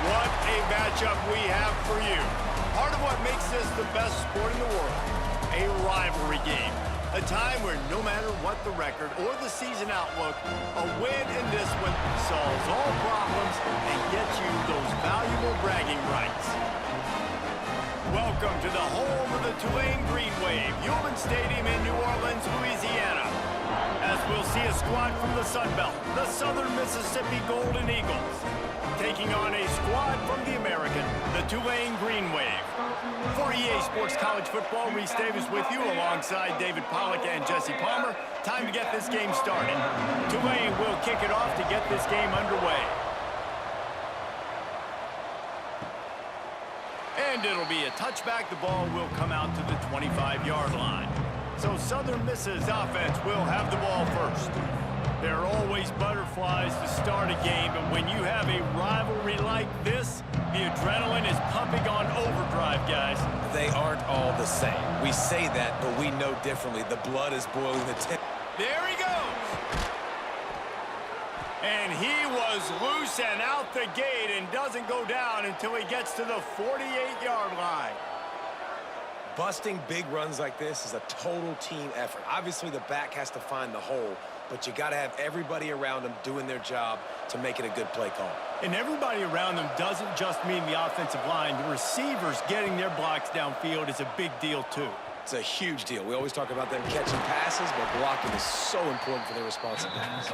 What a matchup we have for you. Part of what makes this the best sport in the world, a rivalry game. A time where no matter what the record or the season outlook, a win in this one solves all problems and gets you those valuable bragging rights. Welcome to the home of the Tulane Green Wave, Yulman Stadium in New Orleans, Louisiana. As we'll see a squad from the Sun Belt, the Southern Mississippi Golden Eagles, taking on a squad from the American, the Tulane Green Wave. For EA Sports College Football, Reese Davis with you alongside David Pollack and Jesse Palmer. Time to get this game started. Tulane will kick it off to get this game underway. And it'll be a touchback. The ball will come out to the 25-yard line. So Southern Miss's offense will have the ball first. There are always butterflies to start a game, but when you have a rivalry like this, the adrenaline is pumping on overdrive, guys. They aren't all the same. We say that, but we know differently. The blood is boiling. There he goes. And he was loose and out the gate and doesn't go down until he gets to the 48-yard line. Busting big runs like this is a total team effort. Obviously, the back has to find the hole, but you got to have everybody around them doing their job to make it a good play call. And everybody around them doesn't just mean the offensive line. The receivers getting their blocks downfield is a big deal, too. It's a huge deal. We always talk about them catching passes, but blocking is so important for their responsibilities.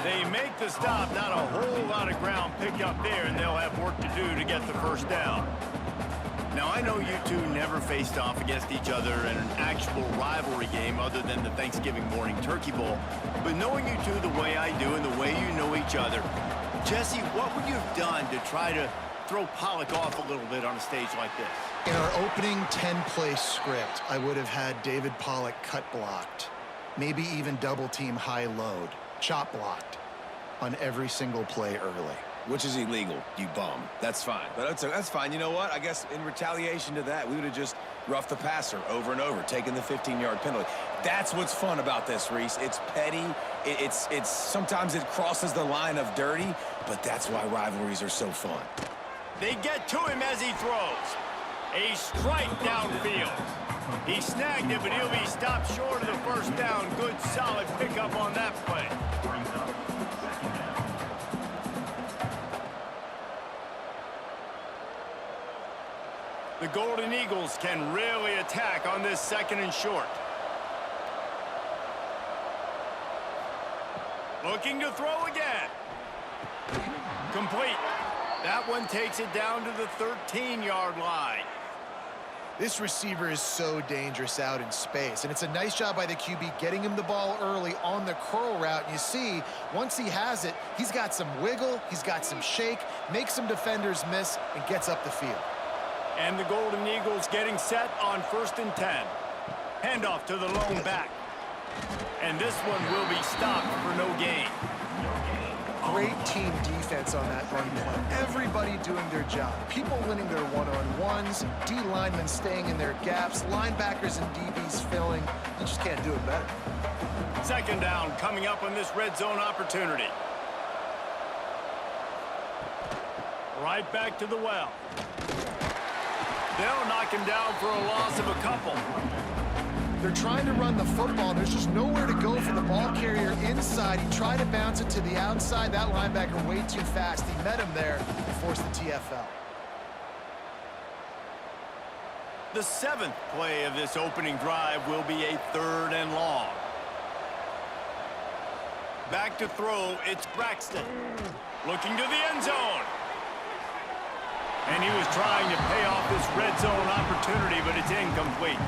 They make the stop, not a whole lot of ground picked up there, and they'll have work to do to get the first down. Now, I know you two never faced off against each other in an actual rivalry game other than the Thanksgiving morning Turkey Bowl, but knowing you two the way I do and the way you know each other, Jesse, what would you have done to try to throw Pollack off a little bit on a stage like this? In our opening 10-play script, I would have had David Pollack cut blocked, maybe even double team high load, chop blocked on every single play early. Which is illegal, you bum. That's fine. But that's fine. You know what? I guess in retaliation to that, we would have just roughed the passer over and over, taking the 15-yard penalty. That's what's fun about this, Reese. It's petty. It's sometimes it crosses the line of dirty, but that's why rivalries are so fun. They get to him as he throws. A strike downfield. He snagged it, but he'll be stopped short of the first down. Good, solid pickup on that play. The Golden Eagles can really attack on this second and short. Looking to throw again. Complete. That one takes it down to the 13-yard line. This receiver is so dangerous out in space, and it's a nice job by the QB getting him the ball early on the curl route. And you see, once he has it, he's got some wiggle, he's got some shake, makes some defenders miss, and gets up the field. And the Golden Eagles getting set on 1st and 10. Handoff to the lone back. And this one will be stopped for no gain. Great team defense on that run play. Everybody doing their job. People winning their one-on-ones, D linemen staying in their gaps, linebackers and DBs filling. You just can't do it better. Second down coming up on this red zone opportunity. Right back to the well. They'll knock him down for a loss of a couple. They're trying to run the football. There's just nowhere to go for the ball carrier inside. He tried to bounce it to the outside. That linebacker way too fast. He met him there and forced the TFL. The 7th play of this opening drive will be a 3rd and long. Back to throw, it's Braxton. Looking to the end zone. And he was trying to pay off this red zone opportunity, but it's incomplete.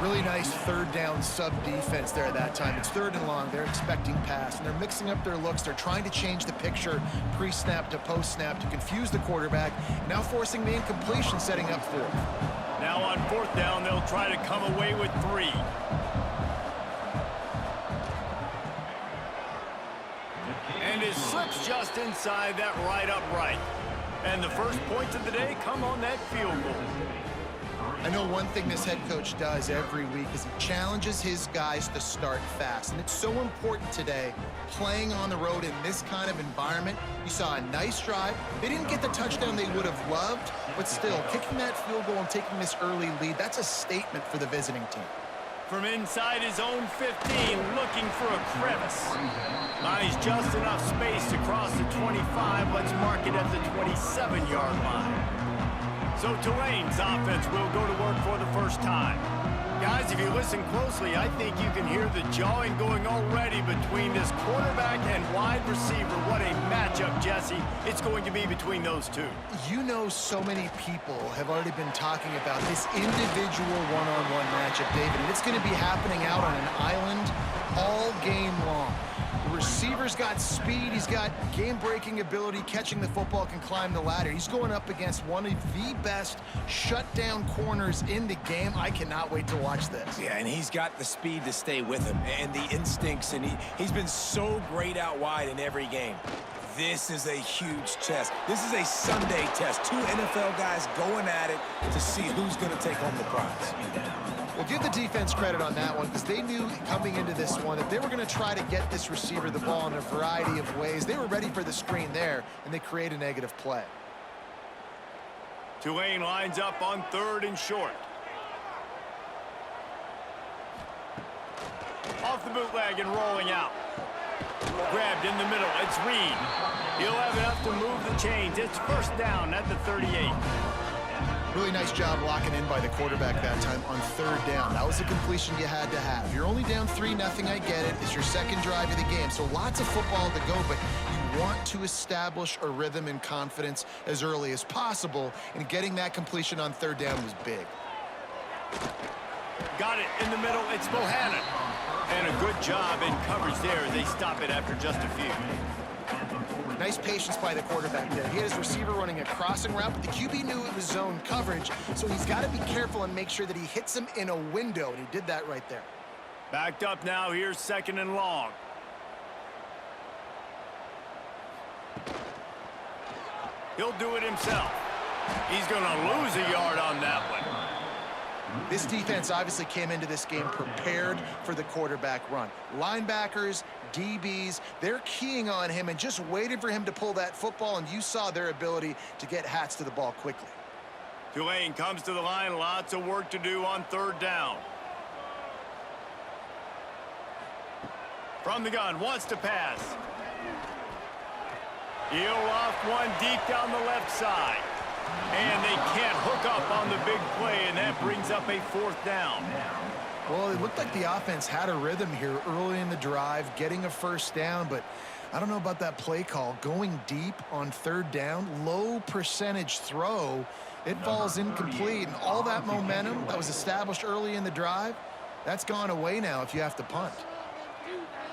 Really nice 3rd down sub-defense there at that time. It's 3rd and long. They're expecting pass, and they're mixing up their looks. They're trying to change the picture pre-snap to post-snap to confuse the quarterback, now forcing the incompletion, setting up 4th. Now on 4th down, they'll try to come away with 3. And it slips just inside that right upright. And the first points of the day come on that field goal. I know one thing this head coach does every week is he challenges his guys to start fast. And it's so important today, playing on the road in this kind of environment. You saw a nice drive. They didn't get the touchdown they would have loved, but still, kicking that field goal and taking this early lead, that's a statement for the visiting team. From inside his own 15, looking for a crevice. Buys just enough space to cross the 25. Let's mark it at the 27-yard line. So Tulane's offense will go to work for the first time. Guys, if you listen closely, I think you can hear the jawing going already between this quarterback and wide receiver. What a matchup, Jesse. It's going to be between those two. You know, so many people have already been talking about this individual one-on-one matchup, David, and it's going to be happening out on an island all game long. The receiver's got speed, he's got game-breaking ability, catching the football, can climb the ladder. He's going up against one of the best shutdown corners in the game. I cannot wait to watch this. Yeah, and he's got the speed to stay with him and the instincts, and he's been so great out wide in every game. This is a huge test. This is a Sunday test. Two NFL guys going at it to see who's going to take home the prize. Well, give the defense credit on that one because they knew coming into this one that they were going to try to get this receiver the ball in a variety of ways. They were ready for the screen there, and they create a negative play. Tulane lines up on 3rd and short. Off the bootleg and rolling out. Grabbed in the middle. It's Reed. He'll have enough to move the chains. It's first down at the 38. Really nice job locking in by the quarterback that time on 3rd down. That was a completion you had to have. You're only down 3-0, I get it. It's your second drive of the game, so lots of football to go, but you want to establish a rhythm and confidence as early as possible, and getting that completion on 3rd down was big. Got it in the middle. It's Bohannon. And a good job in coverage there. They stop it after just a few. Nice patience by the quarterback there. He had his receiver running a crossing route, but the QB knew it was zone coverage, so he's got to be careful and make sure that he hits him in a window, and he did that right there. Backed up now. Here's 2nd and long. He'll do it himself. He's going to lose a yard on that one. This defense obviously came into this game prepared for the quarterback run. Linebackers, DBs, they're keying on him and just waiting for him to pull that football, and you saw their ability to get hats to the ball quickly. Tulane comes to the line. Lots of work to do on 3rd down. From the gun, wants to pass. He'll loft one deep down the left side. And they can't hook up on the big play, and that brings up a 4th down. Well, it looked like the offense had a rhythm here early in the drive, getting a first down, but I don't know about that play call. Going deep on 3rd down, low percentage throw, it falls incomplete, and all that momentum that was established early in the drive, that's gone away now if you have to punt.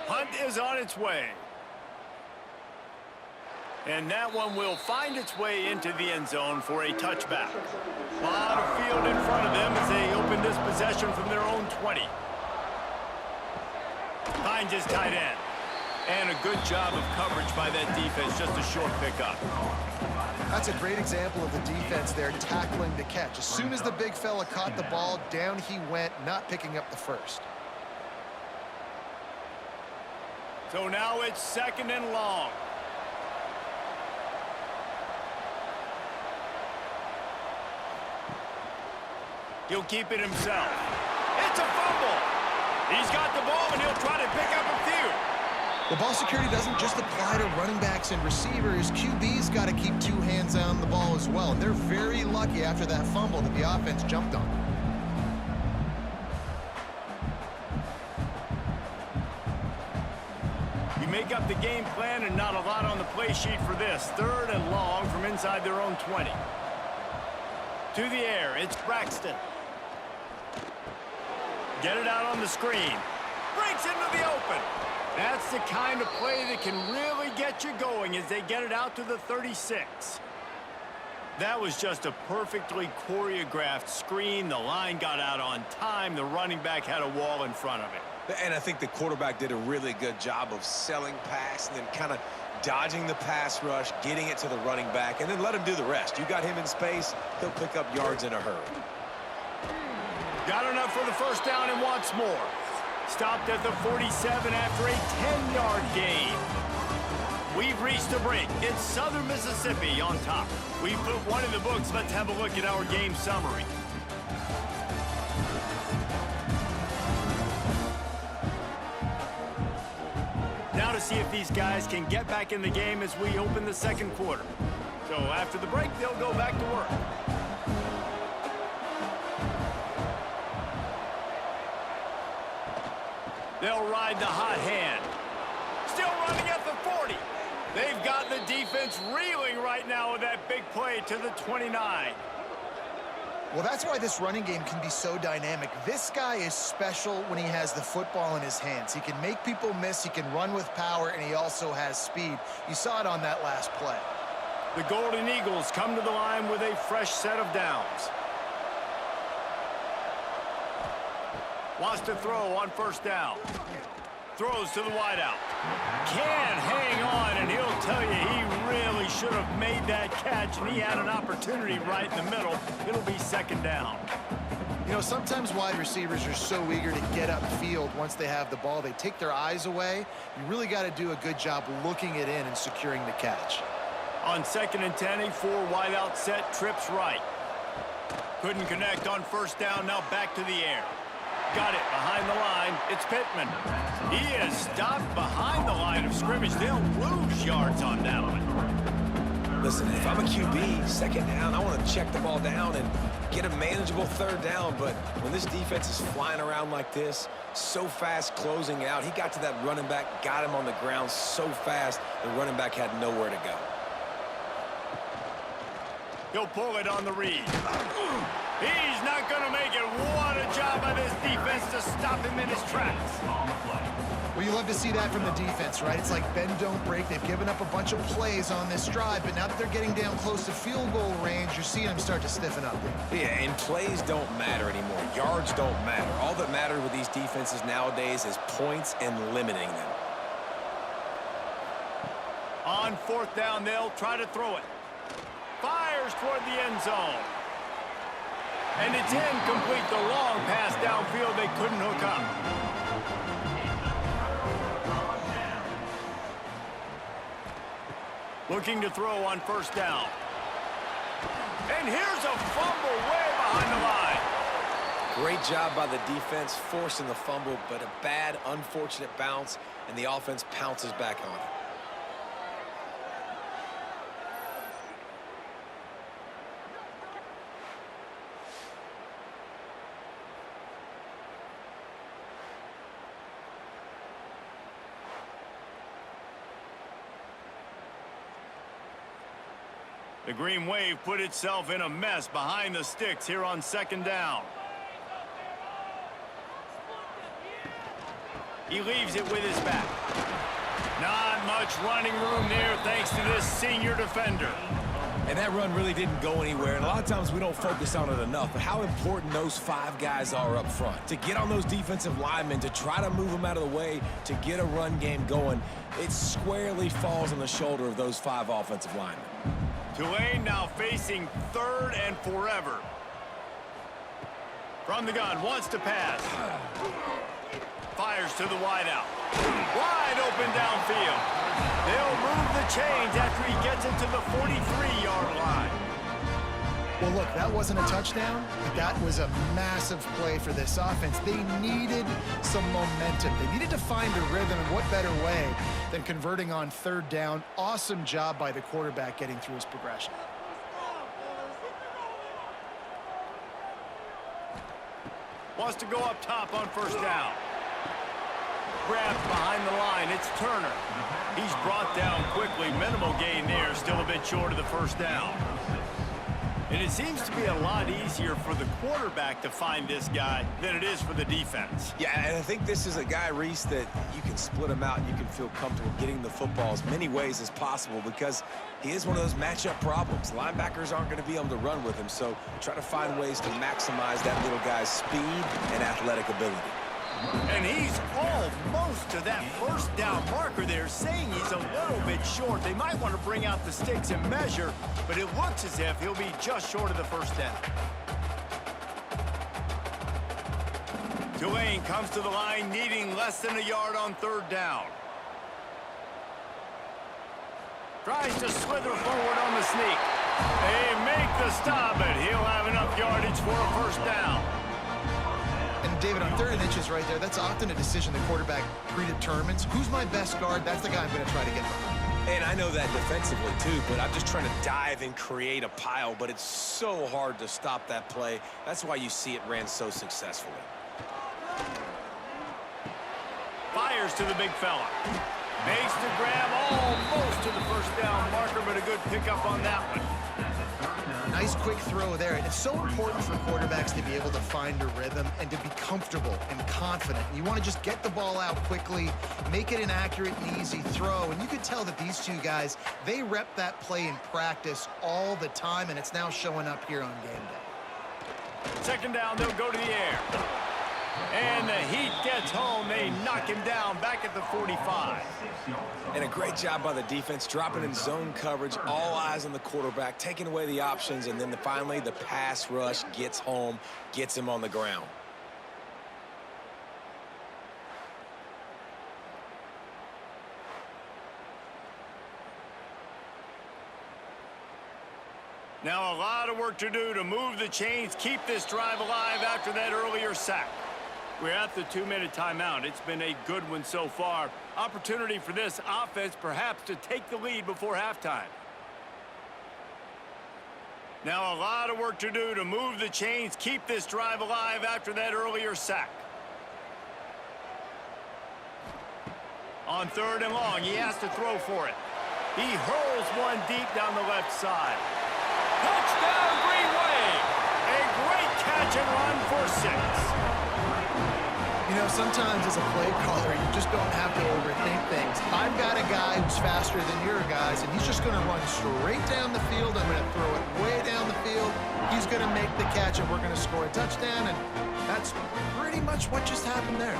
Punt is on its way. And that one will find its way into the end zone for a touchback. A lot of field in front of them as they open this possession from their own 20. Finds his tight end. And a good job of coverage by that defense, just a short pickup. That's a great example of the defense there tackling the catch. As soon as the big fella caught the ball, down he went, not picking up the first. So now it's 2nd and long. He'll keep it himself. It's a fumble. He's got the ball, and he'll try to pick up a few. The ball security doesn't just apply to running backs and receivers. QB's got to keep 2 hands on the ball as well. And they're very lucky after that fumble that the offense jumped on. You make up the game plan and not a lot on the play sheet for this. 3rd and long from inside their own 20. To the air, it's Braxton. Get it out on the screen. Breaks into the open. That's the kind of play that can really get you going as they get it out to the 36. That was just a perfectly choreographed screen. The line got out on time. The running back had a wall in front of it. And I think the quarterback did a really good job of selling pass and then kind of dodging the pass rush, getting it to the running back, and then let him do the rest. You got him in space, he'll pick up yards in a hurry. Got enough for the first down and wants more. Stopped at the 47 after a 10-yard gain. We've reached a break. It's Southern Mississippi on top. We've put one in the books. Let's have a look at our game summary. Now to see if these guys can get back in the game as we open the second quarter. So after the break, they'll go back to work. They'll ride the hot hand. Still running at the 40. They've got the defense reeling right now with that big play to the 29. Well, that's why this running game can be so dynamic. This guy is special when he has the football in his hands. He can make people miss, he can run with power, and he also has speed. You saw it on that last play. The Golden Eagles come to the line with a fresh set of downs. Wants to throw on first down. Throws to the wideout. Can hang on, and he'll tell you he really should have made that catch, and he had an opportunity right in the middle. It'll be second down. You know, sometimes wide receivers are so eager to get upfield once they have the ball. They take their eyes away. You really got to do a good job looking it in and securing the catch. On 2nd and 10, a 4-wideout set, trips right. Couldn't connect on first down, now back to the air. Got it behind the line. It's Pittman. He is stopped behind the line of scrimmage. They'll lose yards on that one. Listen, if I'm a QB, second down, I want to check the ball down and get a manageable third down. But when this defense is flying around like this, so fast closing out, he got to that running back, got him on the ground so fast, the running back had nowhere to go. He'll pull it on the read. He's not going to make it. What a job by this defense to stop him in his tracks. Well, you love to see that from the defense, right? It's like bend, don't break. They've given up a bunch of plays on this drive, but now that they're getting down close to field goal range, you're seeing them start to stiffen up. Yeah, and plays don't matter anymore. Yards don't matter. All that matters with these defenses nowadays is points and limiting them. On fourth down, they'll try to throw it. Fires toward the end zone. And it's incomplete. The long pass downfield they couldn't hook up. Looking to throw on first down. And here's a fumble way behind the line. Great job by the defense forcing the fumble, but a bad, unfortunate bounce, and the offense pounces back on it. The Green Wave put itself in a mess behind the sticks here on second down. He leaves it with his back. Not much running room there thanks to this senior defender. And that run really didn't go anywhere. And a lot of times we don't focus on it enough, but how important those 5 guys are up front. To get on those defensive linemen, to try to move them out of the way, to get a run game going, it squarely falls on the shoulder of those 5 offensive linemen. Tulane now facing third and forever. From the gun, wants to pass. Fires to the wideout. Wide open downfield. They'll move the chains after he gets it to the 43-yard line. Well, look, that wasn't a touchdown, but that was a massive play for this offense. They needed some momentum. They needed to find a rhythm, and what better way than converting on third down. Awesome job by the quarterback getting through his progression. Wants to go up top on first down. Grabbed behind the line. It's Turner. He's brought down quickly. Minimal gain there. Still a bit short of the first down. And it seems to be a lot easier for the quarterback to find this guy than it is for the defense. Yeah, and I think this is a guy, Reese, that you can split him out and you can feel comfortable getting the football as many ways as possible because he is one of those matchup problems. Linebackers aren't going to be able to run with him, so try to find ways to maximize that little guy's speed and athletic ability. And he's almost to that first down marker there, saying he's a little bit short. They might want to bring out the sticks and measure, but it looks as if he'll be just short of the first down. Tulane comes to the line needing less than a yard on third down. Tries to slither forward on the sneak. They make the stop, but he'll have enough yardage for a first down. And David, on 3rd and inches right there, that's often a decision the quarterback predetermines. Who's my best guard? That's the guy I'm going to try to get behind. And I know that defensively too, but I'm just trying to dive and create a pile, but it's so hard to stop that play. That's why you see it ran so successfully. Fires to the big fella. Makes the grab almost to the first down marker, but a good pickup on that one. Nice quick throw there. And it's so important for quarterbacks to be able to find a rhythm and to be comfortable and confident. You want to just get the ball out quickly, make it an accurate and easy throw. And you could tell that these two guys, they rep that play in practice all the time, and it's now showing up here on game day. Second down, they'll go to the air. And the heat gets home. They knock him down back at the 45. And a great job by the defense, dropping in zone coverage, all eyes on the quarterback, taking away the options, and then finally the pass rush gets home, gets him on the ground. Now a lot of work to do to move the chains, keep this drive alive after that earlier sack. We're at the 2-minute timeout. It's been a good one so far. Opportunity for this offense perhaps to take the lead before halftime. Now a lot of work to do to move the chains, keep this drive alive after that earlier sack. On 3rd and long, he has to throw for it. He hurls one deep down the left side. Touchdown, Green Wave! A great catch and run for 6. You know, sometimes as a play caller, you just don't have to overthink things. I've got a guy who's faster than your guys, and he's just going to run straight down the field. I'm going to throw it way down the field. He's going to make the catch, and we're going to score a touchdown, and that's pretty much what just happened there.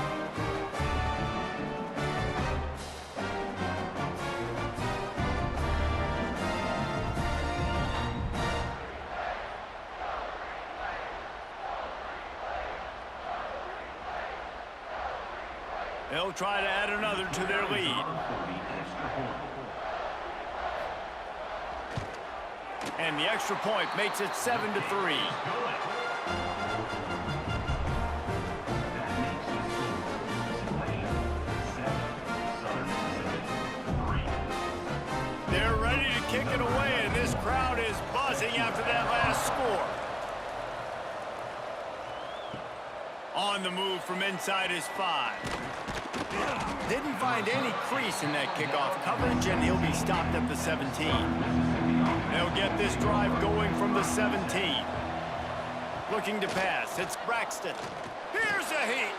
They'll try to add another to their lead. And the extra point makes it 7-3. They're ready to kick it away, and this crowd is buzzing after that last score. On the move from inside his 5. Didn't find any crease in that kickoff coverage, and he'll be stopped at the 17. They'll get this drive going from the 17. Looking to pass. It's Braxton. Here's a heat.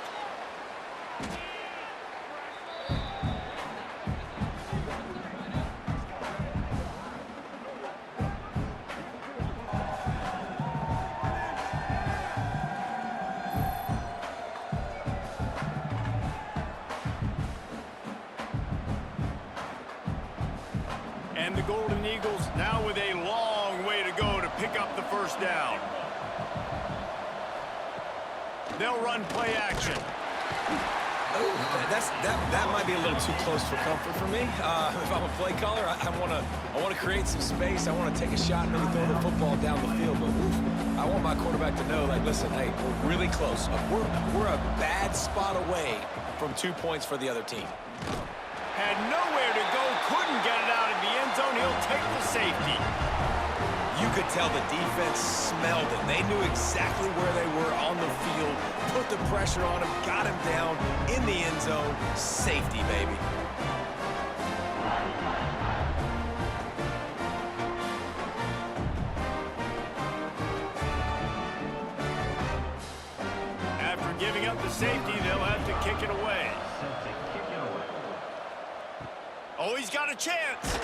And the Golden Eagles now with a long way to go to pick up the first down. They'll run play action. That might be a little too close for comfort for me. If I'm a play caller, I want to create some space. I want to take a shot and maybe throw the football down the field. But I want my quarterback to know, like, listen, hey, we're really close. We're a bad spot away from 2 points for the other team. Had nowhere to go, couldn't get it out of the end zone. He'll take the safety. You could tell the defense smelled it. They knew exactly where they were on the field, put the pressure on him, got him down in the end zone. Safety, baby. After giving up the safety, they'll have to kick it away. Oh, he's got a chance.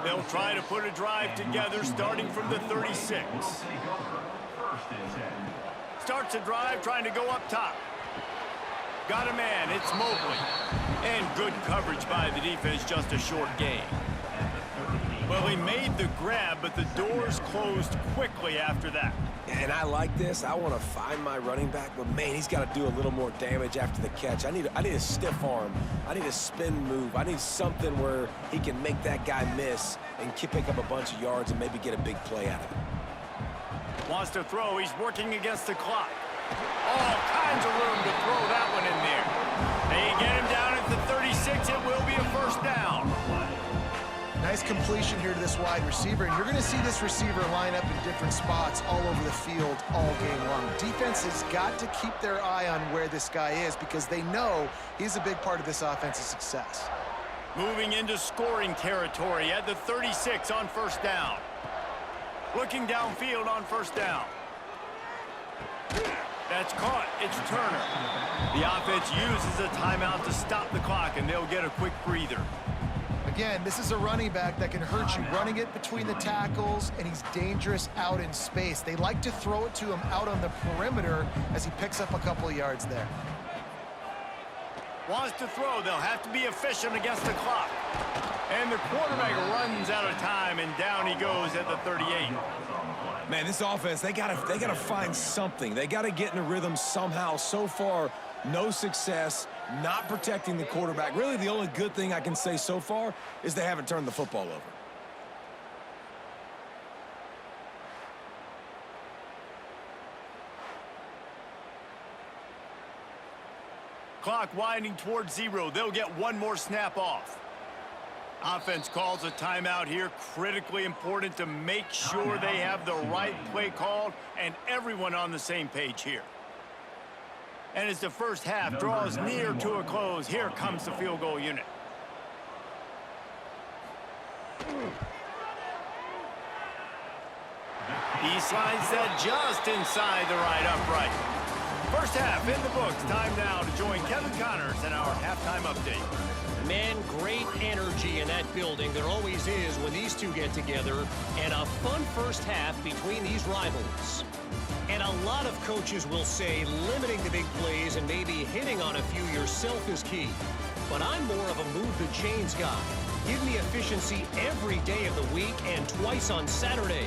They'll try to put a drive together starting from the 36. Starts a drive trying to go up top. Got a man, it's Mobley. And good coverage by the defense, just a short gain. Well, he made the grab, but the doors closed quickly after that. And I like this. I want to find my running back, but man, he's got to do a little more damage after the catch. I need a stiff arm. I need a spin move. I need something where he can make that guy miss and pick up a bunch of yards and maybe get a big play out of it. Wants to throw. He's working against the clock. All kinds of room to throw that one in there. They get him down at the 36. It will be a first down. Nice completion here to this wide receiver, and you're going to see this receiver line up in different spots all over the field all game long. Defense has got to keep their eye on where this guy is because they know he's a big part of this offense's success. Moving into scoring territory at the 36 on first down. Looking downfield on first down. That's caught. It's Turner. The offense uses a timeout to stop the clock, and they'll get a quick breather. Again, this is a running back that can hurt you running it between the tackles, and he's dangerous out in space. They like to throw it to him out on the perimeter as he picks up a couple of yards there. Wants to throw. They'll have to be efficient against the clock. And the quarterback runs out of time, and down he goes at the 38. Man, this offense, they gotta find something. They gotta get in a rhythm somehow. So far, no success, not protecting the quarterback. Really, the only good thing I can say so far is they haven't turned the football over. Clock winding towards 0. They'll get one more snap off. Offense calls a timeout here. Critically important to make sure they have the right play called and everyone on the same page here. And as the first half draws near to a close, here comes the field goal unit. He slides that just inside the right upright. First half in the books. Time now to join Kevin Connors in our halftime update. Man, great energy in that building. There always is when these two get together. And a fun first half between these rivals. And a lot of coaches will say limiting the big plays and maybe hitting on a few yourself is key. But I'm more of a move the chains guy. Give me efficiency every day of the week and twice on Saturday.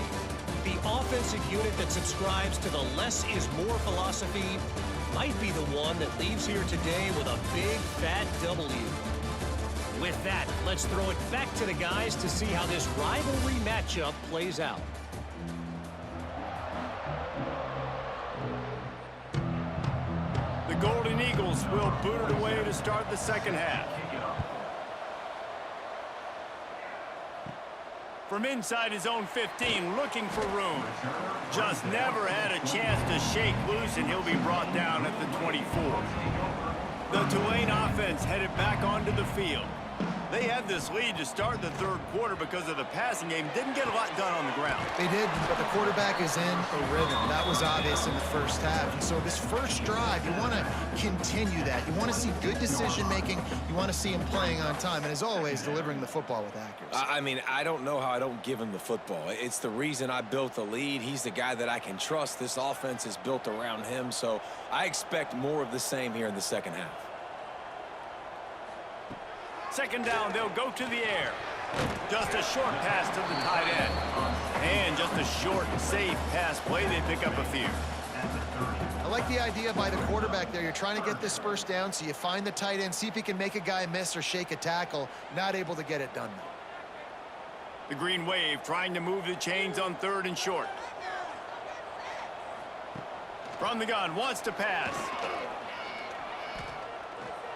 The offensive unit that subscribes to the less is more philosophy might be the one that leaves here today with a big fat W. With that, let's throw it back to the guys to see how this rivalry matchup plays out. The Golden Eagles will boot it away to start the second half. From inside his own 15, looking for room. Just never had a chance to shake loose, and he'll be brought down at the 24. The Tulane offense headed back onto the field. They had this lead to start the third quarter because of the passing game. Didn't get a lot done on the ground. They did, but the quarterback is in a rhythm. That was obvious in the first half. And so this first drive, you want to continue that. You want to see good decision-making. You want to see him playing on time. And as always, delivering the football with accuracy. I mean, I don't know how I don't give him the football. It's the reason I built the lead. He's the guy that I can trust. This offense is built around him. So I expect more of the same here in the second half. Second down, they'll go to the air. Just a short pass to the tight end. And just a short, safe pass play. They pick up a few. I like the idea by the quarterback there. You're trying to get this first down, so you find the tight end, see if he can make a guy miss or shake a tackle. Not able to get it done, though. The Green Wave trying to move the chains on third and short. From the gun, wants to pass.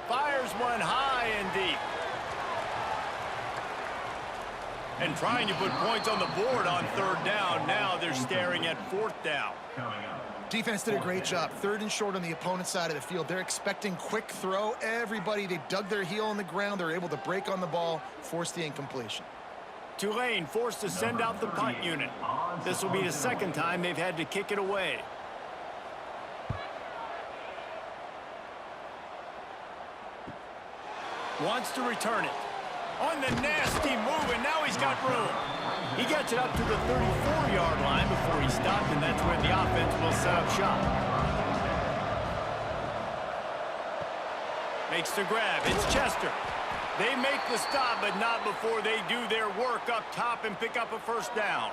Fires one high and deep. And trying to put points on the board on third down. Now they're staring at fourth down. Defense did a great job. Third and short on the opponent's side of the field. They're expecting quick throw. Everybody, they dug their heel on the ground. They're able to break on the ball, force the incompletion. Tulane forced to send out the punt unit. This will be the second time they've had to kick it away. Wants to return it. On the nasty move, and now he's got room. He gets it up to the 34-yard line before he stopped, and that's where the offense will set up shop. Makes the grab. It's Chester. They make the stop, but not before they do their work up top and pick up a first down.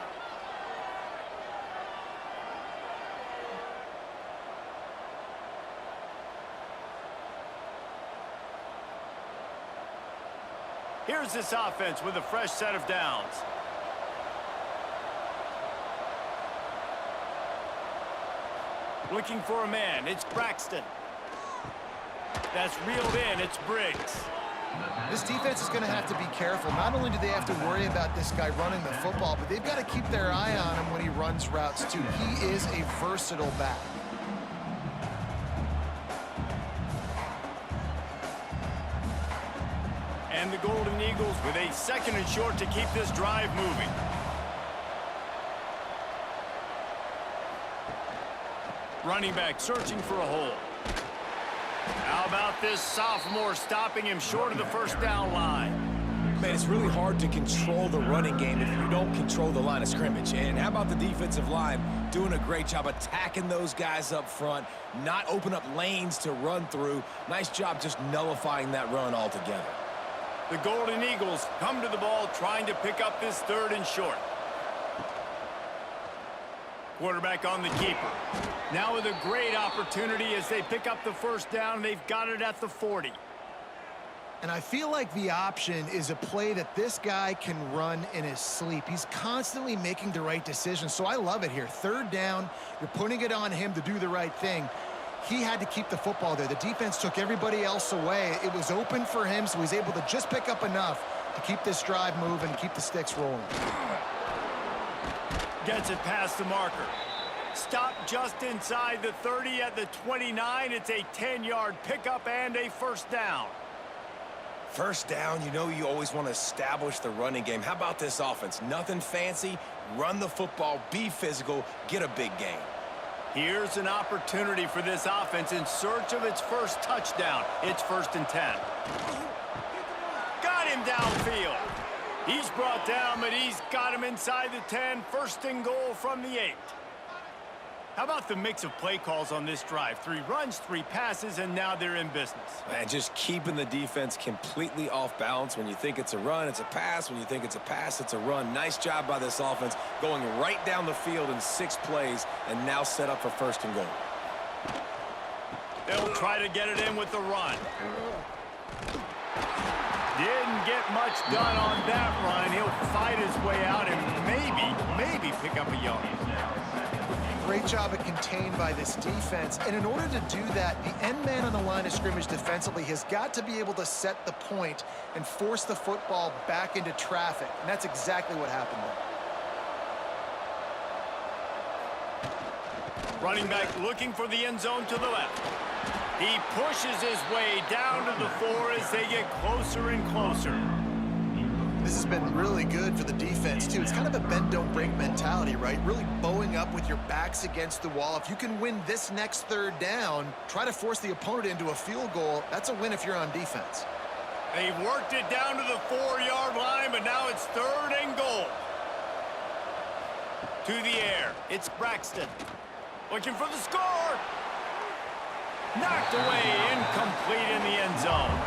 Here's this offense with a fresh set of downs. Looking for a man, it's Braxton. That's reeled in, it's Briggs. This defense is going to have to be careful. Not only do they have to worry about this guy running the football, but they've got to keep their eye on him when he runs routes too. He is a versatile back. And the Golden Eagles with a 2nd and short to keep this drive moving. Running back searching for a hole. How about this sophomore stopping him short of the first down line? Man, it's really hard to control the running game if you don't control the line of scrimmage. And how about the defensive line doing a great job attacking those guys up front, not open up lanes to run through. Nice job just nullifying that run altogether. The Golden Eagles come to the ball trying to pick up this 3rd and short. Quarterback on the keeper. Now with a great opportunity as they pick up the first down. They've got it at the 40. And I feel like the option is a play that this guy can run in his sleep. He's constantly making the right decision, so I love it here. 3rd down, you're putting it on him to do the right thing. He had to keep the football there. The defense took everybody else away. It was open for him, so he's able to just pick up enough to keep this drive moving and keep the sticks rolling. Gets it past the marker. Stop just inside the 30 at the 29. It's a 10-yard pickup and a first down. First down, you know you always want to establish the running game. How about this offense? Nothing fancy. Run the football, be physical, get a big gain. Here's an opportunity for this offense in search of its first touchdown. It's 1st and 10. Got him downfield. He's brought down, but he's got him inside the 10. 1st and goal from the 8. How about the mix of play calls on this drive? 3 runs, 3 passes, and now they're in business. Man, just keeping the defense completely off balance. When you think it's a run, it's a pass. When you think it's a pass, it's a run. Nice job by this offense, going right down the field in 6 plays, and now set up for 1st and goal. They'll try to get it in with the run. Didn't get much done on that run. He'll fight his way out and maybe pick up a yard. Great job at contained by this defense. And in order to do that, the end man on the line of scrimmage defensively has got to be able to set the point and force the football back into traffic. And that's exactly what happened there. Running back looking for the end zone to the left. He pushes his way down to the 4 as they get closer and closer. This has been really good for the defense, too. It's kind of a bend-don't-break mentality, right? Really bowing up with your backs against the wall. If you can win this next 3rd down, try to force the opponent into a field goal. That's a win if you're on defense. They've worked it down to the 4-yard line, but now it's 3rd and goal. To the air, it's Braxton. Looking for the score. Knocked away, incomplete in the end zone.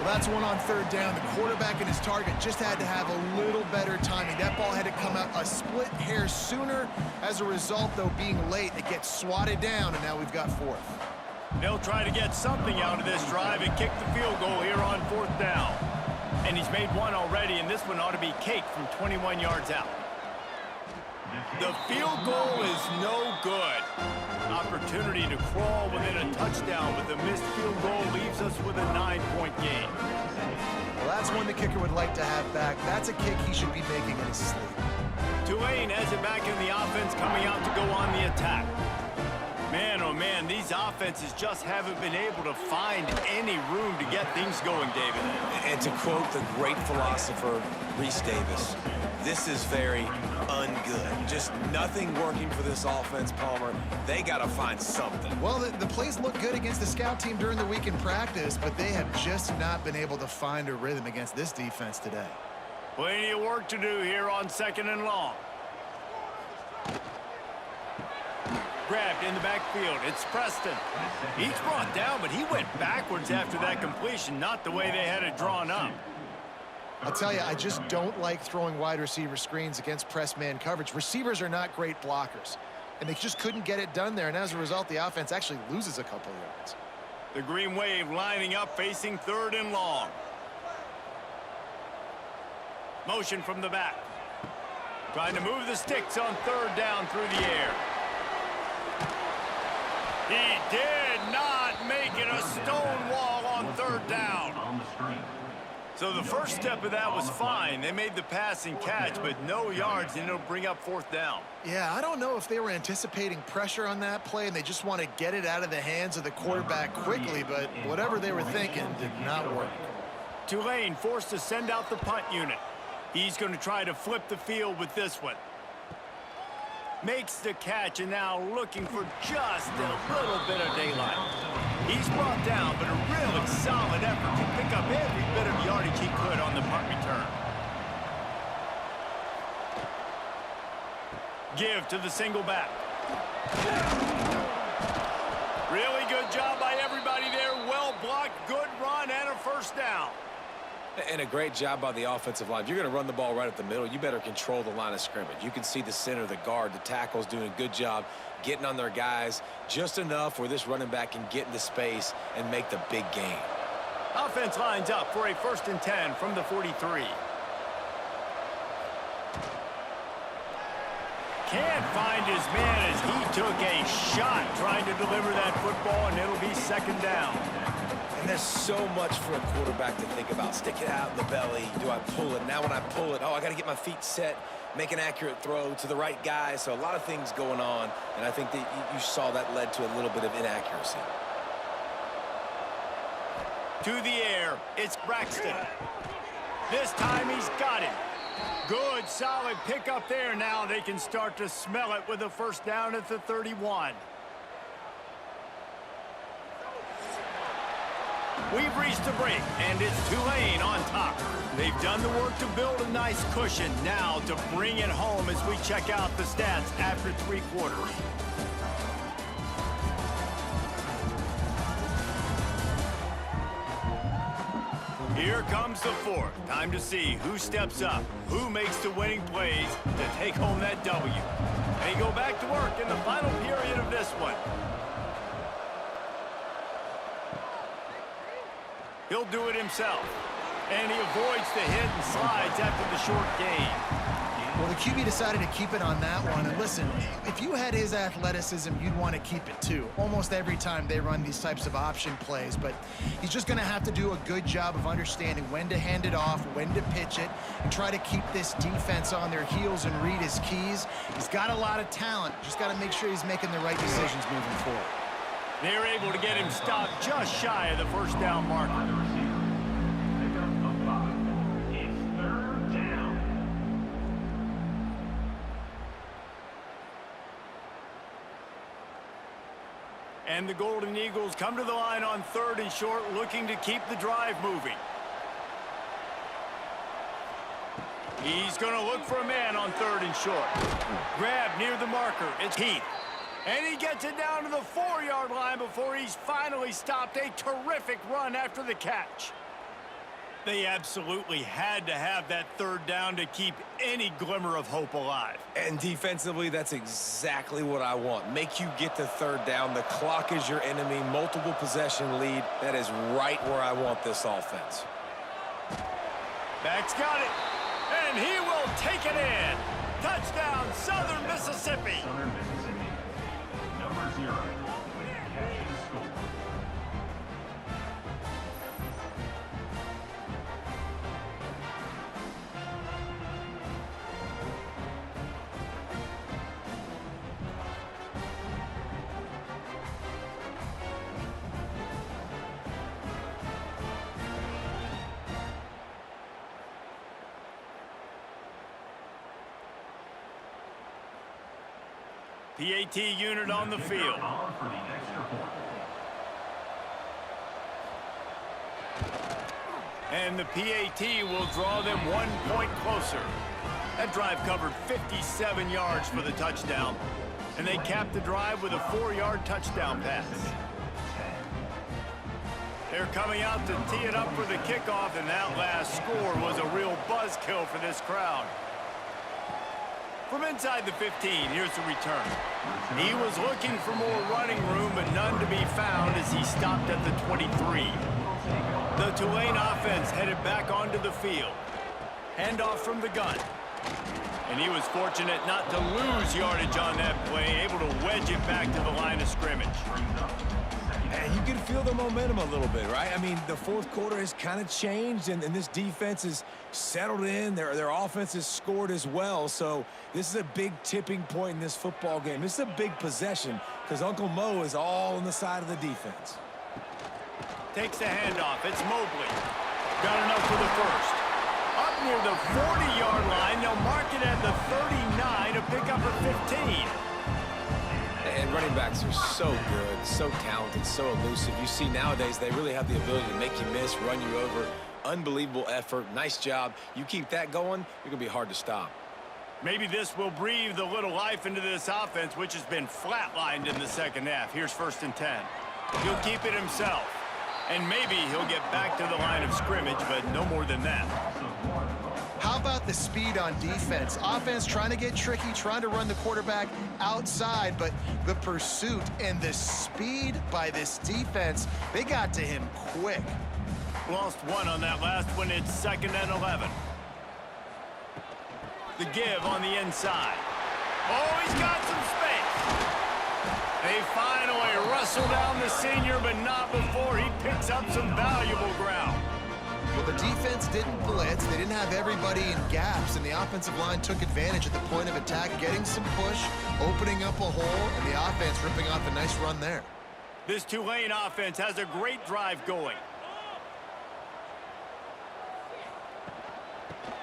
Well, that's one on 3rd down. The quarterback and his target just had to have a little better timing. That ball had to come out a split hair sooner. As a result, though, being late, it gets swatted down, and now we've got 4th. They'll try to get something out of this drive and kick the field goal here on 4th down. And he's made one already, and this one ought to be cake from 21 yards out. The field goal is no good. Opportunity to crawl within a touchdown, but the missed field goal leaves us with a 9-point game. Well, that's one the kicker would like to have back. That's a kick he should be making in his sleep. Tulane has it back in the offense, coming out to go on the attack. Man, oh man, these offenses just haven't been able to find any room to get things going, David. And to quote the great philosopher, Reese Davis, this is very ungood. Just nothing working for this offense, Palmer. They got to find something. Well, the plays look good against the scout team during the week in practice, but they have just not been able to find a rhythm against this defense today. Plenty of work to do here on 2nd and long. Grabbed in the backfield. It's Preston. He's brought down, but he went backwards after that completion, not the way they had it drawn up. I'll tell you, I just don't like throwing wide receiver screens against press man coverage. Receivers are not great blockers, and they just couldn't get it done there, and as a result, the offense actually loses a couple of yards. The Green Wave lining up, facing 3rd and long. Motion from the back. Trying to move the sticks on 3rd down through the air. He did not make it a stone wall on 3rd down. So the first step of that was fine. They made the pass and catch, but no yards, and it'll bring up 4th down. Yeah, I don't know if they were anticipating pressure on that play and they just want to get it out of the hands of the quarterback quickly, but whatever they were thinking did not work. Tulane forced to send out the punt unit. He's going to try to flip the field with this one. Makes the catch, and now looking for just a little bit of daylight. He's brought down, but a really solid effort to pick up every bit of yardage he could on the punt return. Give to the single back. Really good job by everybody there. Well blocked, good run, and a 1st down. And a great job by the offensive line. If you're going to run the ball right at the middle, you better control the line of scrimmage. You can see the center, the guard, the tackles doing a good job getting on their guys just enough where this running back can get into space and make the big gain. Offense lines up for a 1st and 10 from the 43. Can't find his man as he took a shot trying to deliver that football, and it'll be 2nd down. And there's so much for a quarterback to think about. Stick it out in the belly. Do I pull it? Now when I pull it, oh, I got to get my feet set, make an accurate throw to the right guy. So a lot of things going on, and I think that you saw that led to a little bit of inaccuracy. To the air, it's Braxton. This time he's got it. Good, solid pickup there. Now they can start to smell it with a 1st down at the 31. We've reached the break, and it's Tulane on top. They've done the work to build a nice cushion. Now to bring it home as we check out the stats after 3 quarters. Here comes the 4th. Time to see who steps up, who makes the winning plays to take home that W. They go back to work in the final period of this one. He'll do it himself, and he avoids the hit and slides after the short gain. Well, the QB decided to keep it on that one, and listen, if you had his athleticism, you'd want to keep it too. Almost every time they run these types of option plays, but he's just going to have to do a good job of understanding when to hand it off, when to pitch it, and try to keep this defense on their heels and read his keys. He's got a lot of talent, just got to make sure he's making the right decisions moving forward. They're able to get him stopped just shy of the 1st down marker. And the Golden Eagles come to the line on 3rd and short, looking to keep the drive moving. He's going to look for a man on 3rd and short. Grab near the marker. It's Heath. And he gets it down to the 4-yard line before he's finally stopped. A terrific run after the catch. They absolutely had to have that 3rd down to keep any glimmer of hope alive. And defensively, that's exactly what I want. Make you get to 3rd down. The clock is your enemy. Multiple possession lead. That is right where I want this offense. Back's got it. And he will take it in. Touchdown, Southern Mississippi. Southern Mississippi. Number 0. Catch and score. PAT unit on the field. For the extra point. And the PAT will draw them 1 point closer. That drive covered 57 yards for the touchdown, and they capped the drive with a 4-yard touchdown pass. They're coming out to tee it up for the kickoff, and that last score was a real buzzkill for this crowd. From inside the 15, here's the return. He was looking for more running room, but none to be found as he stopped at the 23. The Tulane offense headed back onto the field. Handoff from the gun. And he was fortunate not to lose yardage on that play, able to wedge it back to the line of scrimmage. And you can feel the momentum a little bit, right? I mean, the fourth quarter has kind of changed, and this defense is settled in. Their offense has scored as well. So this is a big tipping point in this football game. This is a big possession because Uncle Mo is all on the side of the defense. Takes the handoff. It's Mobley. Got enough for the first. Up near the 40-yard line. They'll mark it at the 39 to pick up a 15. And running backs are so good, so talented, so elusive. You see nowadays they really have the ability to make you miss, run you over. Unbelievable effort. Nice job. You keep that going, you're going to be hard to stop. Maybe this will breathe a little life into this offense, which has been flatlined in the second half. Here's 1st and 10. He'll keep it himself. And maybe he'll get back to the line of scrimmage, but no more than that. How about the speed on defense? Offense trying to get tricky, trying to run the quarterback outside, but the pursuit and the speed by this defense, they got to him quick. Lost one on that last one. It's 2nd and 11. The give on the inside. Oh, he's got some space. They finally wrestle down the senior, but not before he picks up some valuable ground. Well, the defense didn't blitz. They didn't have everybody in gaps, and the offensive line took advantage at the point of attack, getting some push, opening up a hole, and the offense ripping off a nice run there. This Tulane offense has a great drive going.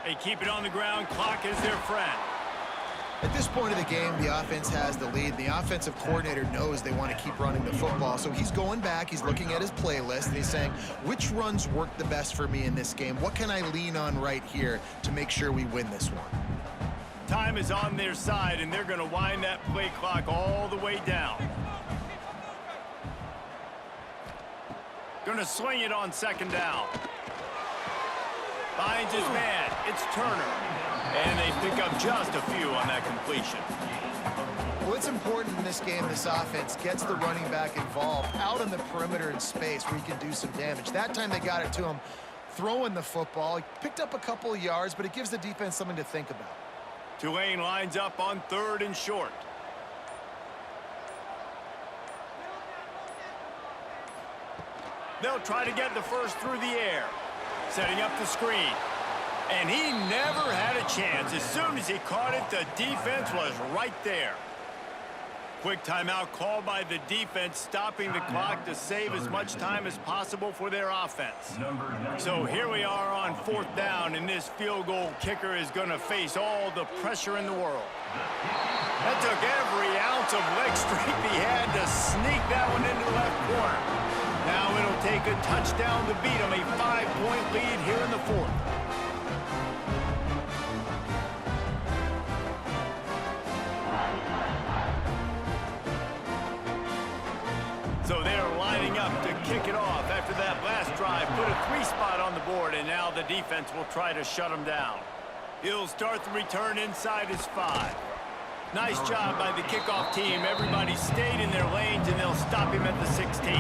They keep it on the ground. Clock is their friend. At this point of the game, the offense has the lead. The offensive coordinator knows they want to keep running the football. So he's going back, he's looking at his playlist, and he's saying, which runs work the best for me in this game? What can I lean on right here to make sure we win this one? Time is on their side, and they're going to wind that play clock all the way down. Going to swing it on 2nd down. Finds his man. It's Turner. And they pick up just a few on that completion. Well, it's important in this game, this offense gets the running back involved out on the perimeter in space where he can do some damage. That time they got it to him throwing the football. He picked up a couple of yards, but it gives the defense something to think about. Tulane lines up on 3rd and short. They'll try to get the first through the air. Setting up the screen. And he never had a chance. As soon as he caught it, the defense was right there. Quick timeout called by the defense, stopping the clock to save as much time as possible for their offense. So here we are on 4th down, and this field goal kicker is going to face all the pressure in the world. That took every ounce of leg strength he had to sneak that one into the left corner. Now it'll take a touchdown to beat him, a 5-point lead here in the 4th. So they're lining up to kick it off after that last drive. Put a 3-spot on the board, and now the defense will try to shut them down. He'll start the return inside his 5. Nice job by the kickoff team. Everybody stayed in their lanes, and they'll stop him at the 16.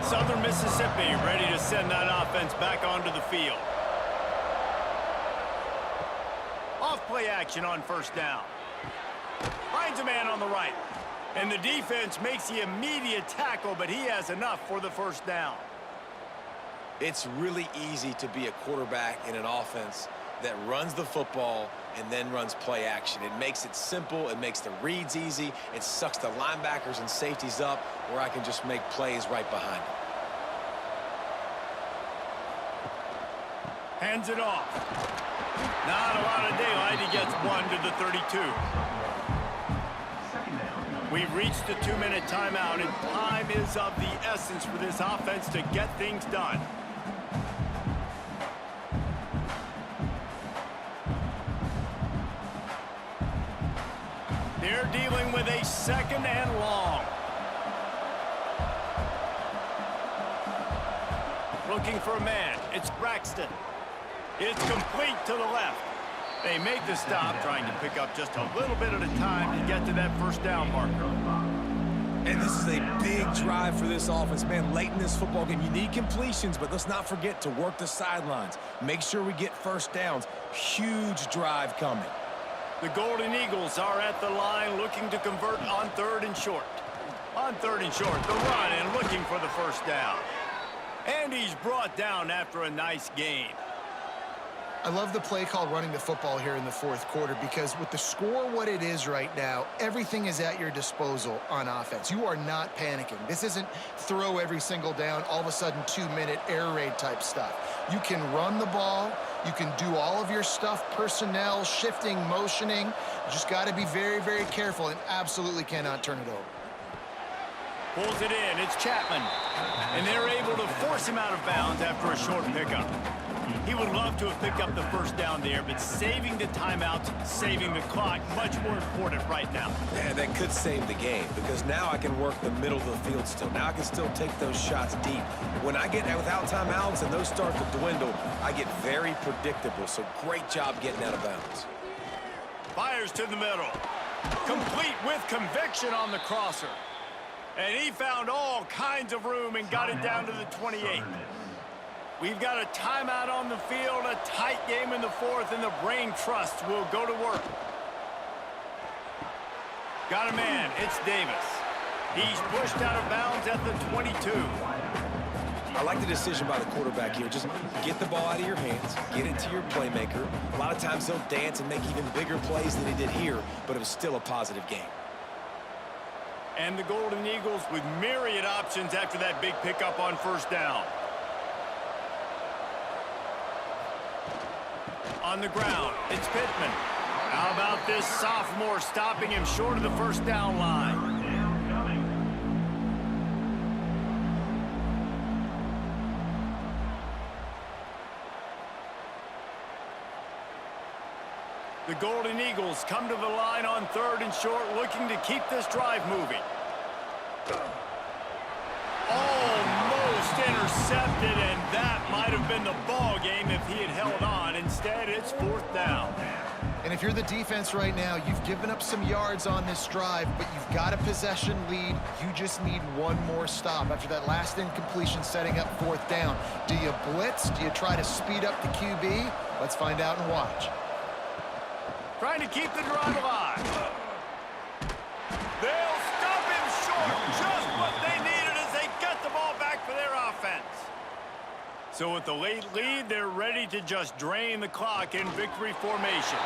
Southern Mississippi ready to send that offense back onto the field. Off play action on 1st down. Finds a man on the right. And the defense makes the immediate tackle, but he has enough for the 1st down. It's really easy to be a quarterback in an offense that runs the football and then runs play action. It makes it simple. It makes the reads easy. It sucks the linebackers and safeties up where I can just make plays right behind them. Hands it off. Not a lot of daylight. He gets one to the 32. We've reached the 2-minute timeout, and time is of the essence for this offense to get things done. They're dealing with a second and long. Looking for a man. It's Braxton. It's complete to the left. They make the stop, trying to pick up just a little bit at a time to get to that first down marker. And this is a big drive for this offense, man. Late in this football game, you need completions, but let's not forget to work the sidelines. Make sure we get first downs. Huge drive coming. The Golden Eagles are at the line looking to convert on 3rd and short. On 3rd and short, the run and looking for the first down. And he's brought down after a nice gain. I love the play call running the football here in the 4th quarter because with the score what it is right now, everything is at your disposal on offense. You are not panicking. This isn't throw every single down, all of a sudden 2-minute air raid type stuff. You can run the ball. You can do all of your stuff, personnel, shifting, motioning. You just got to be very, very careful and absolutely cannot turn it over. Pulls it in. It's Chapman. And they're able to force him out of bounds after a short pickup. He would love to have picked up the first down there, but saving the timeouts, saving the clock, much more important right now. Man, that could save the game because now I can work the middle of the field still. Now I can still take those shots deep. When I get without timeouts and those start to dwindle, I get very predictable. So great job getting out of bounds. Fires to the middle. Complete with conviction on the crosser. And he found all kinds of room and got it down to the 28. We've got a timeout on the field, a tight game in the 4th, and the brain trust will go to work. Got a man. It's Davis. He's pushed out of bounds at the 22. I like the decision by the quarterback here. Just get the ball out of your hands, get it to your playmaker. A lot of times he'll dance and make even bigger plays than he did here, but it was still a positive game. And the Golden Eagles with myriad options after that big pickup on first down. On the ground, it's Pittman. How about this sophomore stopping him short of the first down line? The Golden Eagles come to the line on 3rd and short, looking to keep this drive moving. Almost intercepted, and that might have been the ball game if he had held on. Instead, it's 4th down. And if you're the defense right now, you've given up some yards on this drive, but you've got a possession lead. You just need one more stop after that last incompletion setting up 4th down. Do you blitz? Do you try to speed up the QB? Let's find out and watch. Trying to keep the drive alive. They'll stop him short. Just what they needed as they get the ball back for their offense. So with the late lead, they're ready to just drain the clock in victory formation.